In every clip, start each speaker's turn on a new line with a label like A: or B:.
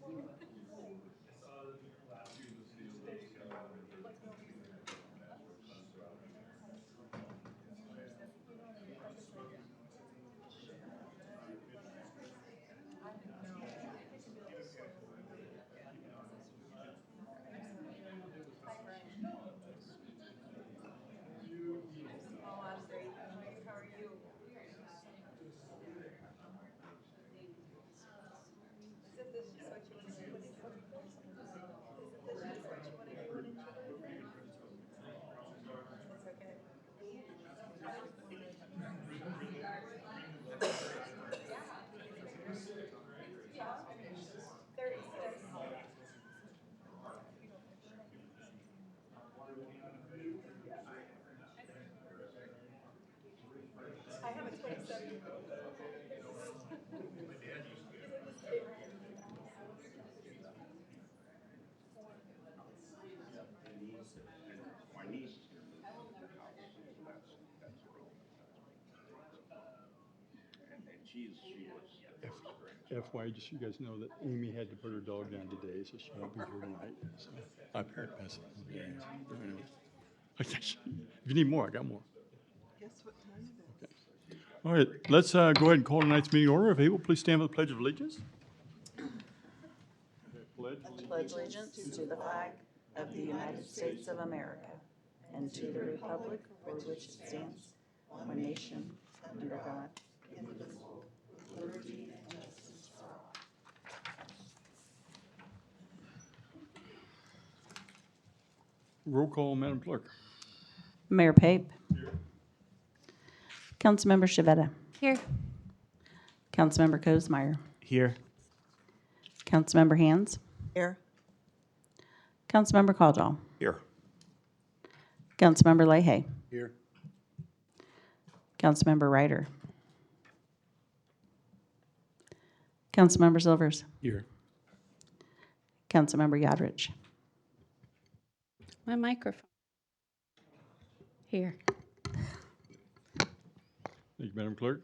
A: Oh, I'm great. How are you? Isn't this just what you want to do when it's Isn't this just what you want to do when it's your birthday? It's okay. Yeah. 36. I have a 27-year-old.
B: My niece is going to move into their house, so that's a real, and she is the first grandchild.
C: FYI, just so you guys know that Amy had to put her dog down today, so she won't be here tonight. So I've heard pass it. Yeah, I know. If you need more, I got more.
A: Guess what time it is?
C: Okay. All right, let's go ahead and call tonight's meeting order. If able, please stand for the Pledge of Allegiance.
D: Pledge allegiance to the flag of the United States of America and to the republic for which it stands, one nation, under God, indivisible, with liberty and justice for all.
C: Roll call, Madam Clerk.
D: Mayor Pape. Councilmember Shavetta.
E: Here.
D: Councilmember Kozmeyer.
F: Here.
D: Councilmember Hands.
A: Here.
D: Councilmember Caldwell.
B: Here.
D: Councilmember Leahy.
F: Here.
D: Councilmember Ryder. Councilmember Silvers.
F: Here.
D: Councilmember Yodrich.
E: My microphone. Here.
C: Thank you, Madam Clerk.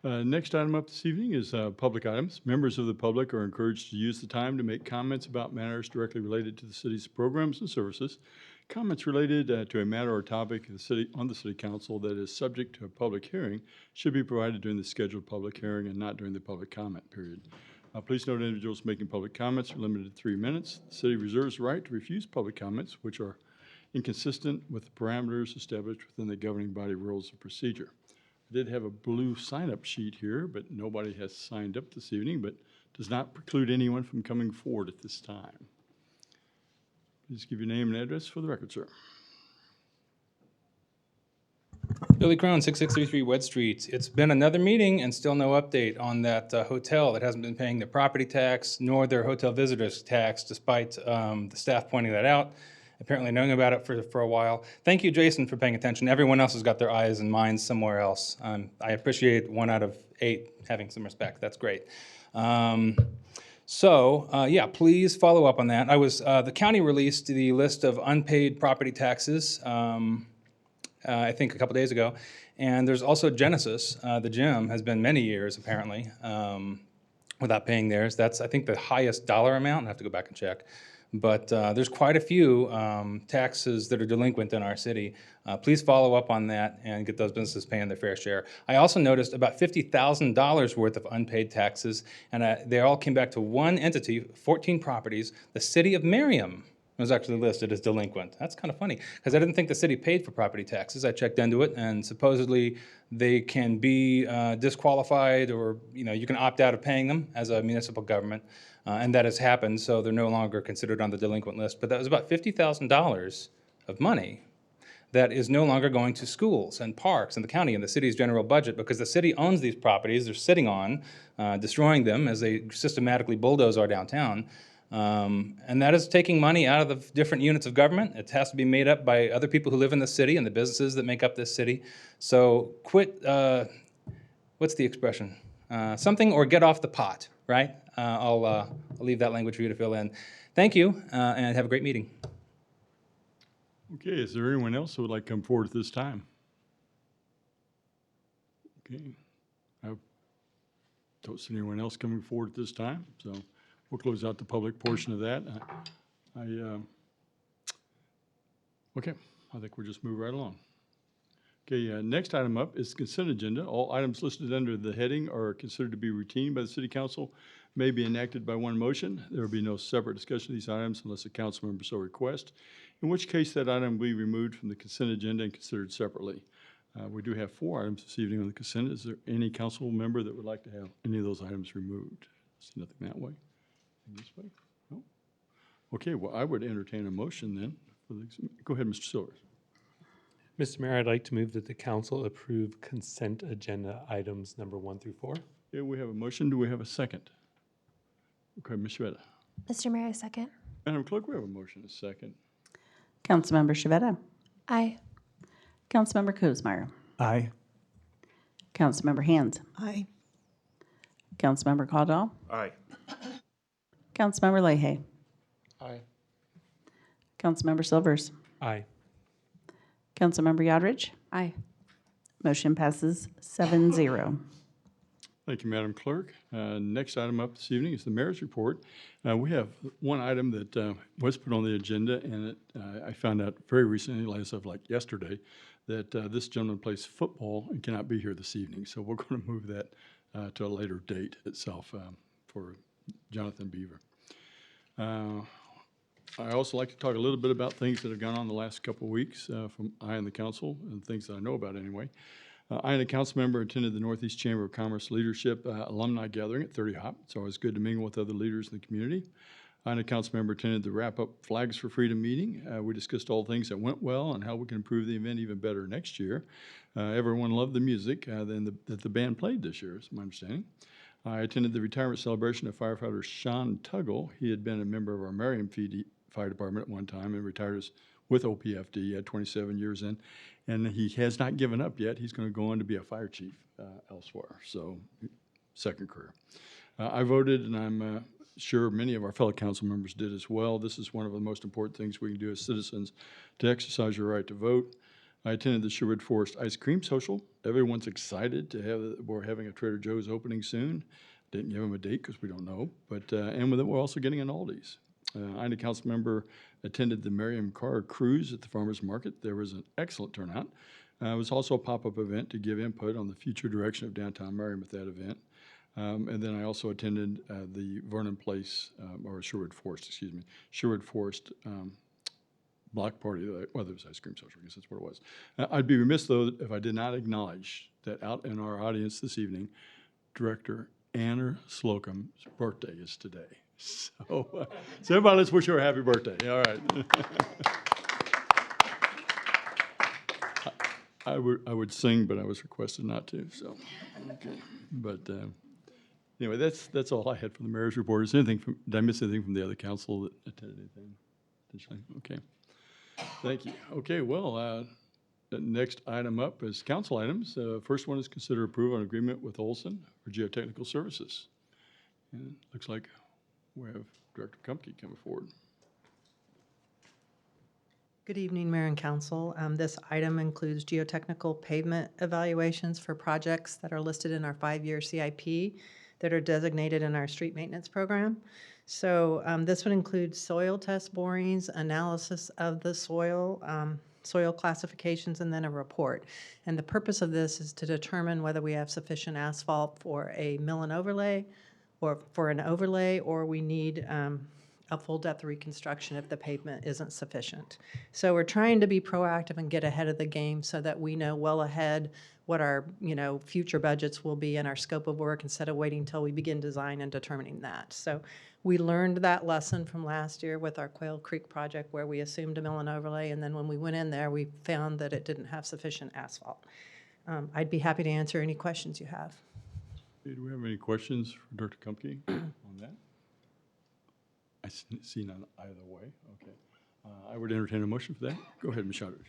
C: Next item up this evening is public items. Members of the public are encouraged to use the time to make comments about matters directly related to the city's programs and services. Comments related to a matter or topic of the city on the City Council that is subject to a public hearing should be provided during the scheduled public hearing and not during the public comment period. Please note individuals making public comments are limited to 3 minutes. The city reserves the right to refuse public comments which are inconsistent with the parameters established within the governing body rules of procedure. I did have a blue sign-up sheet here, but nobody has signed up this evening, but does not preclude anyone from coming forward at this time. Please give your name and address for the record, sir.
F: Billy Crone, 6633 Wed Street. It's been another meeting and still no update on that hotel that hasn't been paying their property tax nor their hotel visitors tax, despite the staff pointing that out, apparently knowing about it for a while. Thank you, Jason, for paying attention. Everyone else has got their eyes and minds somewhere else. I appreciate 1 out of 8 having some respect. That's great. Yeah, please follow up on that. The county released the list of unpaid property taxes, I think a couple days ago. And there's also Genesis, the gym, has been many years apparently without paying theirs. That's, I think, the highest dollar amount. I have to go back and check. But there's quite a few taxes that are delinquent in our city. Please follow up on that and get those businesses paying their fair share. I also noticed about $50,000 worth of unpaid taxes, and they all came back to one entity, 14 properties. The city of Merriam was actually listed as delinquent. That's kind of funny, because I didn't think the city paid for property taxes. I checked into it, and supposedly they can be disqualified, or you can opt out of paying them as a municipal government. And that has happened, so they're no longer considered on the delinquent list. But that was about $50,000 of money that is no longer going to schools and parks and the county and the city's general budget, because the city owns these properties they're sitting on, destroying them as they systematically bulldoze our downtown. And that is taking money out of the different units of government. It has to be made up by other people who live in the city and the businesses that make up this city. So quit, what's the expression? Something or get off the pot, right? I'll leave that language for you to fill in. Thank you, and have a great meeting.
C: Okay, is there anyone else who would like to come forward at this time? Okay, I don't see anyone else coming forward at this time, so we'll close out the public portion of that. Okay, I think we'll just move right along. Okay, next item up is consent agenda. All items listed under the heading are considered to be routine by the city council, may be enacted by one motion. There will be no separate discussion of these items unless a council member so requests, in which case that item will be removed from the consent agenda and considered separately. We do have 4 items this evening on the consent. Is there any council member that would like to have any of those items removed? See nothing that way. This way? No? Okay, well, I would entertain a motion then. Go ahead, Mr. Silvers.
E: Mr. Mayor, I'd like to move that the council approve consent agenda items number 1 through 4.
C: Okay, we have a motion. Do we have a second? Okay, Ms. Shveta.
G: Mr. Mayor, I second.
C: Madam Clerk, we have a motion, a second.
D: Councilmember Shavetta.
G: Aye.
D: Councilmember Kuzmeyer.
E: Aye.
D: Councilmember Hands.
A: Aye.
D: Councilmember Caldwell.
B: Aye.
D: Councilmember Leahy.
E: Aye.
D: Councilmember Silvers.
E: Aye.
D: Councilmember Yodridge.
G: Aye.
D: Motion passes 7-0.
C: Thank you, Madam Clerk. Next item up this evening is the mayor's report. We have one item that was put on the agenda, and I found out very recently, as of like yesterday, that this gentleman plays football and cannot be here this evening. So we're going to move that to a later date itself for Jonathan Beaver. I also like to talk a little bit about things that have gone on the last couple of weeks from I and the council, and things that I know about anyway. I and a council member attended the Northeast Chamber of Commerce Leadership Alumni Gathering at 30 Hop. It's always good to mingle with other leaders in the community. I and a council member attended the Wrap-Up Flags for Freedom meeting. We discussed all things that went well and how we can improve the event even better next year. Everyone loved the music that the band played this year, is my understanding. I attended the retirement celebration of firefighter Sean Tuggle. He had been a member of our Merriam Fire Department at one time and retired with OPFD. He had 27 years in, and he has not given up yet. He's going to go on to be a fire chief elsewhere, so second career. I voted, and I'm sure many of our fellow council members did as well. This is one of the most important things we can do as citizens to exercise your right to vote. I attended the Sherwood Forest Ice Cream Social. Everyone's excited to have. We're having a Trader Joe's opening soon. Didn't give them a date because we don't know, but and with it, we're also getting an Aldi's. I and a council member attended the Merriam car cruise at the farmers market. There was an excellent turnout. It was also a pop-up event to give input on the future direction of downtown Merriam at that event. And then I also attended the Vernon Place, or Sherwood Forest block party. Well, there was ice cream social. I guess that's what it was. I'd be remiss, though, if I did not acknowledge that out in our audience this evening, Director Anna Slocum's birthday is today. So everybody, let's wish her a happy birthday. All right. I would sing, but I was requested not to. So, okay. But anyway, that's all I had from the mayor's report. Did I miss anything from the other council that attended anything? Okay. Thank you. Okay. Well, the next item up is council items. First one is consider approval on agreement with Olson for geotechnical services. And it looks like we have Director Kumpke coming forward.
A: Good evening, Mayor and Council. This item includes geotechnical pavement evaluations for projects that are listed in our 5-year CIP that are designated in our street maintenance program. So this would include soil test borings, analysis of the soil, soil classifications, and then a report. And the purpose of this is to determine whether we have sufficient asphalt for a mill and overlay, or for an overlay, or we need a full depth reconstruction if the pavement isn't sufficient. So we're trying to be proactive and get ahead of the game so that we know well ahead what our future budgets will be and our scope of work instead of waiting until we begin design and determining that. So we learned that lesson from last year with our Quail Creek project where we assumed a mill and overlay, and then when we went in there, we found that it didn't have sufficient asphalt. I'd be happy to answer any questions you have.
C: Do we have any questions for Director Kumpke on that? I see none either way. Okay. I would entertain a motion for that. Go ahead, Ms. Shotridge.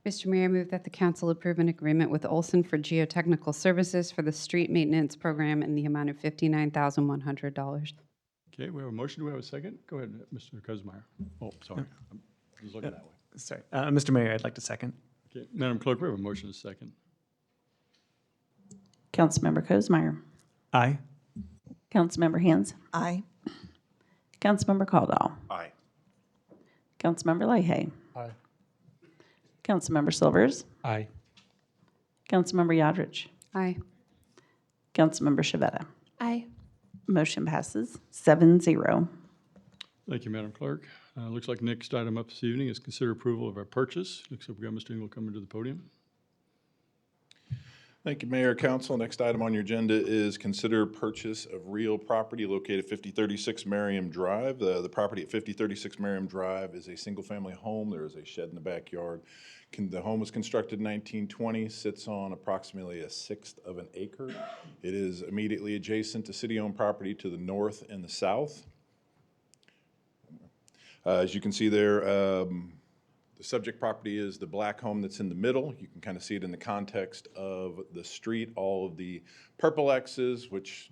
H: Mr. Mayor, I move that the council approve an agreement with Olson for geotechnical services for the street maintenance program in the amount of $59,100.
C: Okay, we have a motion. Do we have a second? Go ahead, Mr. Kuzmeyer. Oh, sorry. I was looking that way.
I: Sorry. Mr. Mayor, I'd like to second.
C: Okay, Madam Clerk, we have a motion and a second.
D: Councilmember Kuzmeyer.
I: Aye.
D: Councilmember Hands.
A: Aye.
D: Councilmember Caldwell.
B: Aye.
D: Councilmember Leahy.
E: Aye.
D: Councilmember Silvers.
E: Aye.
D: Councilmember Yodrich.
H: Aye.
D: Councilmember Shavetta.
G: Aye.
D: Motion passes 7-0.
C: Thank you, Madam Clerk. Looks like next item up this evening is consider approval of our purchase. Looks like we've got Mr. Engel coming to the podium.
B: Thank you, Mayor, Council. Next item on your agenda is consider purchase of real property located at 5036 Merriam Drive. The property at 5036 Merriam Drive is a single-family home. There is a shed in the backyard. The home was constructed in 1920, sits on approximately 1/6 of an acre. It is immediately adjacent to city-owned property to the north and the south. As you can see there, the subject property is the black home that's in the middle. You can kind of see it in the context of the street. All of the purple X's, which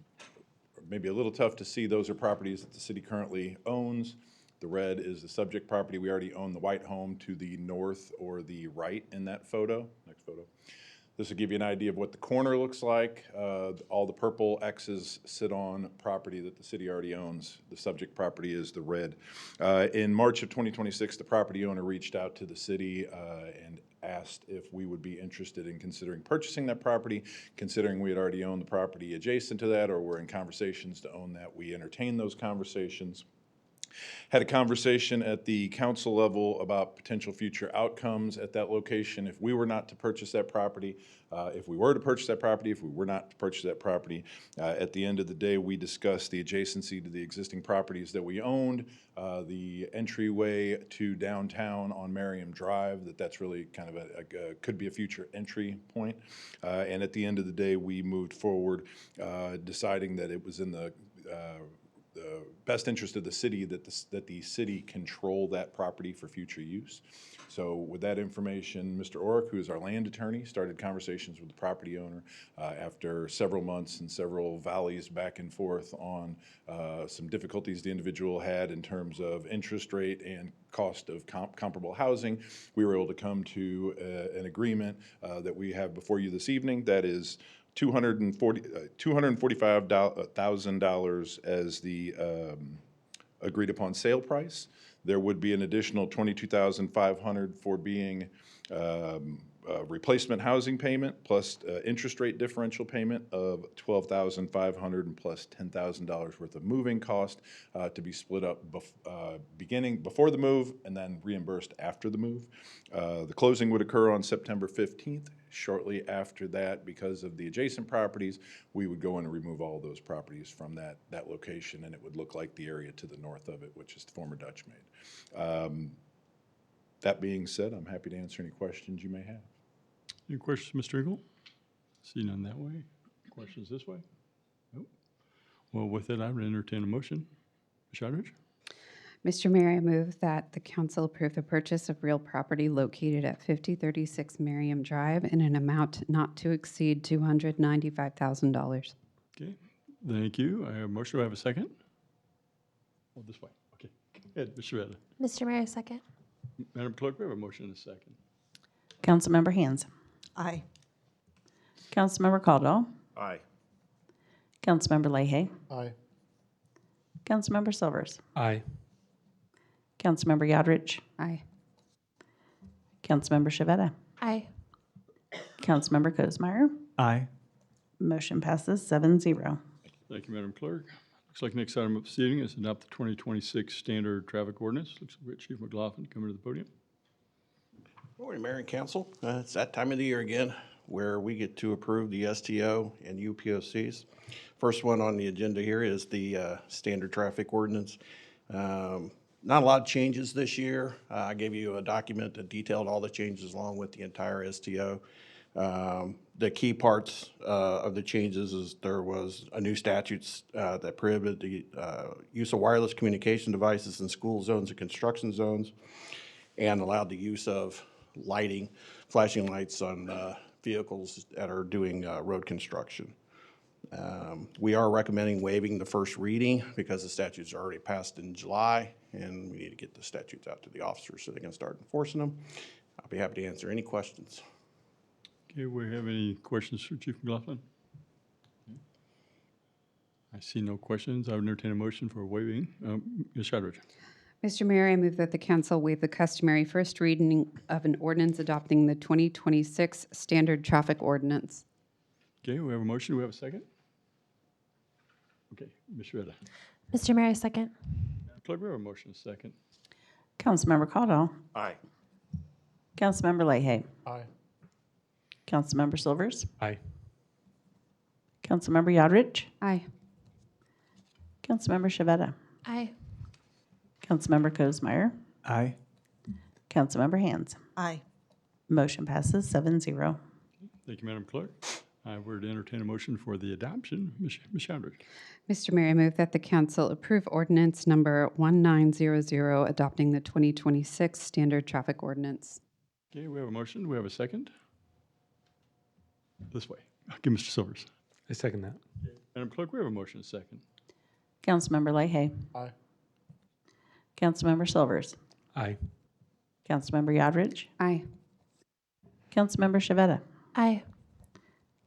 B: are maybe a little tough to see, those are properties that the city currently owns. The red is the subject property. We already own the white home to the north or the right in that photo. Next photo. This will give you an idea of what the corner looks like. All the purple X's sit on property that the city already owns. The subject property is the red. In March of 2026, the property owner reached out to the city and asked if we would be interested in considering purchasing that property. Considering we had already owned the property adjacent to that, or were in conversations to own that, we entertained those conversations. Had a conversation at the council level about potential future outcomes at that location if we were not to purchase that property, if we were to purchase that property, if we were not to purchase that property. At the end of the day, we discussed the adjacency to the existing properties that we owned, the entryway to downtown on Merriam Drive, that's really kind of could be a future entry point. And at the end of the day, we moved forward, deciding that it was in the best interest of the city that the city control that property for future use. So with that information, Mr. Orrick, who is our land attorney, started conversations with the property owner after several months and several valleys back and forth on some difficulties the individual had in terms of interest rate and cost of comparable housing. We were able to come to an agreement that we have before you this evening that is $245,000 as the agreed upon sale price. There would be an additional $22,500 for being replacement housing payment plus interest rate differential payment of $12,500 and plus $10,000 worth of moving cost to be split up beginning before the move and then reimbursed after the move. The closing would occur on September 15th. Shortly after that, because of the adjacent properties, we would go in and remove all those properties from that location, and it would look like the area to the north of it, which is the former Dutch Maid. That being said, I'm happy to answer any questions you may have.
C: Any questions, Mr. Engel? See none that way. Questions this way? Nope. Well, with that, I would entertain a motion. Ms. Shadrich?
H: Mr. Mayor, I move that the council approve the purchase of real property located at 5036 Merriam Drive in an amount not to exceed $295,000.
C: Okay, thank you. I have a motion. Do I have a second? Oh, this way. Okay. Go ahead, Mr. Shavetta.
G: Mr. Mayor, second.
C: Madam Clerk, we have a motion and a second.
D: Councilmember Hands.
A: Aye.
D: Councilmember Caldwell.
B: Aye.
D: Councilmember Leahy.
E: Aye.
D: Councilmember Silvers.
E: Aye.
D: Councilmember Yodrich.
H: Aye.
D: Councilmember Shavetta.
G: Aye.
D: Councilmember Cosmeyer.
I: Aye.
D: Motion passes 7-0.
C: Thank you, Madam Clerk. Looks like next item up this evening is adopt the 2026 standard traffic ordinance. Looks like we have Chief McLaughlin coming to the podium.
J: Morning, Mayor and Council. It's that time of the year again where we get to approve the STO and UPOCs. First one on the agenda here is the standard traffic ordinance. Not a lot of changes this year. I gave you a document that detailed all the changes along with the entire STO. The key parts of the changes is there was a new statute that prohibited the use of wireless communication devices in school zones and construction zones and allowed the use of lighting, flashing lights on vehicles that are doing road construction. We are recommending waiving the first reading because the statutes are already passed in July and we need to get the statutes out to the officers so they can start enforcing them. I'll be happy to answer any questions.
C: Okay, we have any questions for Chief McLaughlin? I see no questions. I would entertain a motion for waiving. Ms. Shadrich.
H: Mr. Mayor, I move that the council waive the customary first reading of an ordinance adopting the 2026 standard traffic ordinance.
C: Okay, we have a motion. Do we have a second? Okay, Ms. Shredder.
G: Mr. Mayor, second.
C: Clerk, we have a motion, a second.
D: Councilmember Cottle.
J: Aye.
D: Councilmember Leahy.
E: Aye.
D: Councilmember Silvers.
E: Aye.
D: Councilmember Yodrich.
H: Aye.
D: Councilmember Shavetta.
G: Aye.
D: Councilmember Kozmeyer.
I: Aye.
D: Councilmember Hands.
A: Aye.
D: Motion passes 7-0.
C: Thank you, Madam Clerk. I would entertain a motion for the adoption. Ms. Shadrich.
H: Mr. Mayor, I move that the council approve ordinance number 1900 adopting the 2026 standard traffic ordinance.
C: Okay, we have a motion. Do we have a second? This way. Okay, Mr. Silvers.
E: I second that.
C: Madam Clerk, we have a motion, a second.
D: Councilmember Leahy.
E: Aye.
D: Councilmember Silvers.
E: Aye.
D: Councilmember Yodrich.
H: Aye.
D: Councilmember Shavetta.
G: Aye.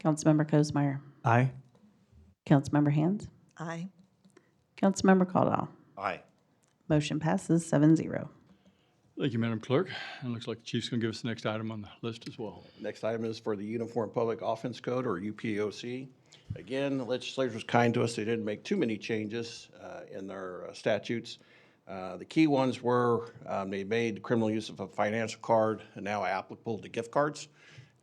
D: Councilmember Kozmeyer.
I: Aye.
D: Councilmember Hands.
A: Aye.
D: Councilmember Caldwell.
J: Aye.
D: Motion passes 7-0.
C: Thank you, Madam Clerk. It looks like the chief's going to give us the next item on the list as well.
J: Next item is for the Uniform Public Offense Code, or UPOC. Again, the legislature was kind to us. They didn't make too many changes in their statutes. The key ones were they made criminal use of a financial card now applicable to gift cards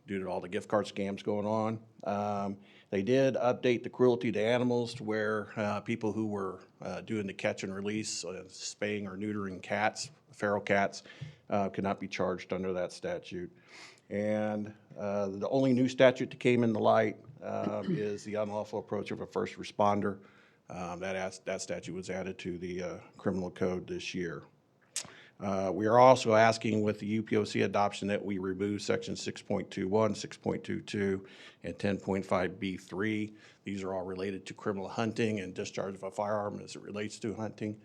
J: due to all the gift card scams going on. They did update the cruelty to animals to where people who were doing the catch and release, spaying or neutering cats, feral cats, could not be charged under that statute. And the only new statute that came into light is the unlawful approach of a first responder. That statute was added to the criminal code this year. We are also asking with the UPOC adoption that we remove section 6.21, 6.22, and 10.5B3. These are all related to criminal hunting and discharge of a firearm as it relates to hunting.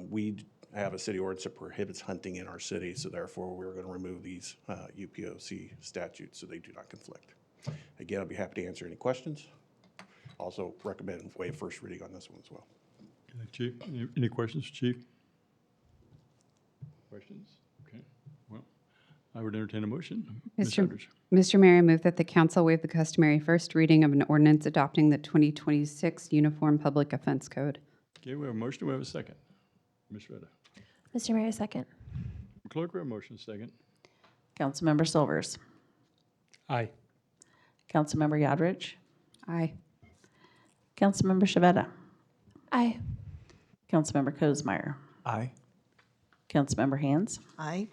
J: We have a city ordinance that prohibits hunting in our city, so therefore we're going to remove these UPOC statutes so they do not conflict. Again, I'll be happy to answer any questions. Also recommend waive first reading on this one as well.
C: Chief, any questions, Chief? Questions? Okay, well, I would entertain a motion. Ms. Shadrich.
H: Mr. Mayor, I move that the council waive the customary first reading of an ordinance adopting the 2026 Uniform Public Offense Code.
C: Okay, we have a motion. We have a second. Ms. Shredder.
G: Mr. Mayor, second.
C: Clerk, we have a motion, second.
D: Councilmember Silvers.
E: Aye.
D: Councilmember Yodrich.
H: Aye.
D: Councilmember Shavetta.
G: Aye.
D: Councilmember Kozmeyer.
I: Aye.
D: Councilmember Hands.
A: Aye.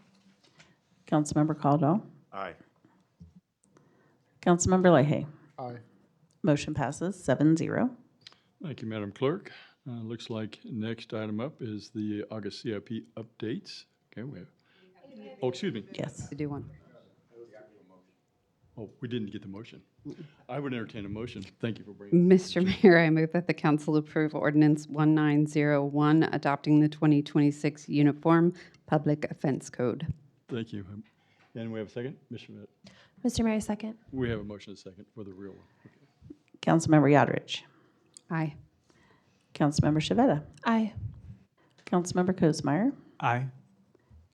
D: Councilmember Caldwell.
J: Aye.
D: Councilmember Leahy.
E: Aye.
D: Motion passes 7-0.
C: Thank you, Madam Clerk. Looks like next item up is the August CIP updates. Okay, we have, oh, excuse me.
D: Yes.
H: To do one.
C: Oh, we didn't get the motion. I would entertain a motion. Thank you for bringing it.
H: Mr. Mayor, I move that the council approve ordinance 1901 adopting the 2026 Uniform Public Offense Code.
C: Thank you. And we have a second? Ms. Schmidt.
G: Mr. Mayor, second.
C: We have a motion and a second for the real one. Okay.
D: Councilmember Yodrich.
H: Aye.
D: Councilmember Shavetta.
G: Aye.
D: Councilmember Kozmeyer.
I: Aye.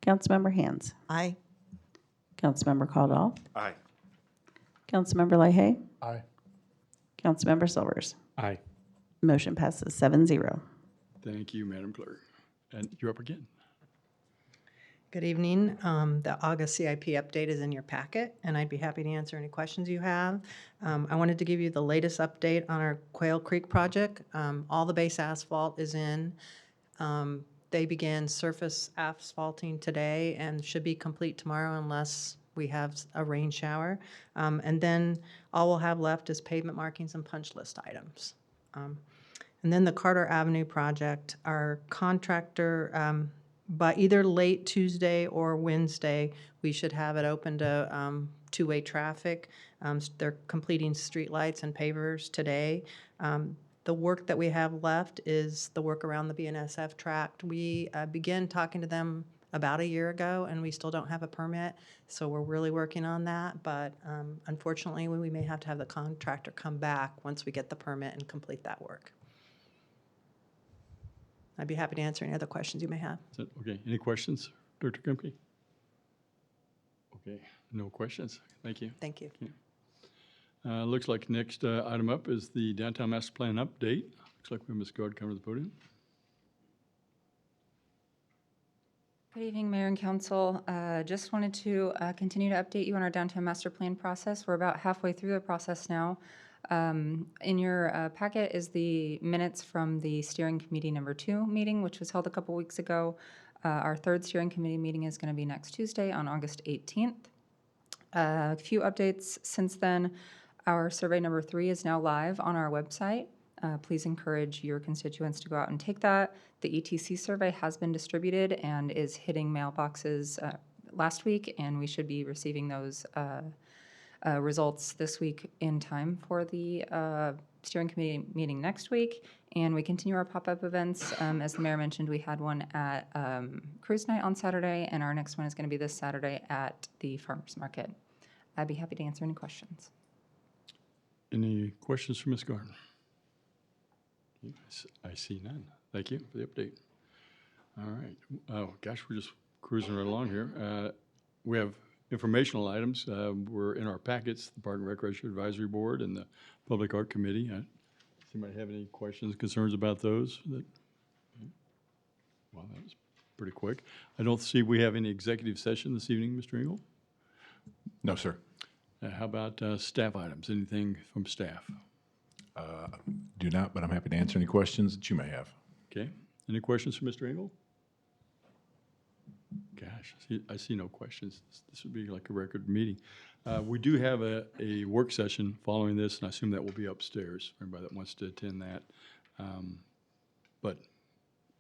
D: Councilmember Hands.
A: Aye.
D: Councilmember Caldwell.
J: Aye.
D: Councilmember Leahy.
E: Aye.
D: Councilmember Silvers.
E: Aye.
D: Motion passes 7-0.
C: Thank you, Madam Clerk. And you're up again.
A: Good evening. The August CIP update is in your packet, and I'd be happy to answer any questions you have. I wanted to give you the latest update on our Quail Creek project. All the base asphalt is in. They began surface asphalting today and should be complete tomorrow unless we have a rain shower. And then all we'll have left is pavement markings and punch list items. And then the Carter Avenue project, our contractor, by either late Tuesday or Wednesday, we should have it open to two-way traffic. They're completing streetlights and pavers today. The work that we have left is the work around the BNSF tract. We began talking to them about a year ago, and we still don't have a permit, so we're really working on that. But unfortunately, we may have to have the contractor come back once we get the permit and complete that work. I'd be happy to answer any other questions you may have.
C: Is that okay? Any questions, Dr. Kremke? Okay, no questions. Thank you.
A: Thank you.
C: Looks like next item up is the downtown master plan update. Looks like we have Ms. Gard come to the podium.
K: Good evening, Mayor and Council. Just wanted to continue to update you on our downtown master plan process. We're about halfway through the process now. In your packet is the minutes from the steering committee number 2 meeting, which was held a couple weeks ago. Our third steering committee meeting is going to be next Tuesday on August 18th. A few updates since then. Our survey number 3 is now live on our website. Please encourage your constituents to go out and take that. The ETC survey has been distributed and is hitting mailboxes last week, and we should be receiving those results this week in time for the steering committee meeting next week. And we continue our pop-up events. As the mayor mentioned, we had one at Cruise Night on Saturday, and our next one is going to be this Saturday at the Farmers Market. I'd be happy to answer any questions.
C: Any questions for Ms. Gard? I see none. Thank you for the update. All right. Oh, gosh, we're just cruising right along here. We have informational items. We're in our packets, the Park and Recreation Advisory Board and the Public Art Committee. Does anybody have any questions, concerns about those? Well, that was pretty quick. I don't see we have any executive session this evening, Mr. Engel.
B: No, sir.
C: How about staff items? Anything from staff?
B: Do not, but I'm happy to answer any questions that you may have.
C: Okay. Any questions for Mr. Engel? Gosh, I see no questions. This would be like a record meeting. We do have a work session following this, and I assume that will be upstairs for anybody that wants to attend that. But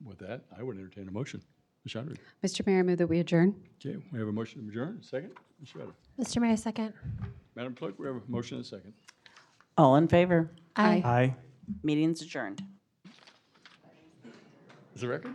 C: with that, I would entertain a motion. Ms. Shadrick.
H: Mr. Mayor, I move that we adjourn.
C: Okay, we have a motion to adjourn. Second? Ms. Shadrick.
G: Mr. Mayor, second.
C: Madam Clerk, we have a motion and a second.
D: All in favor?
G: Aye.
I: Aye.
D: Meeting's adjourned.
C: Is the record?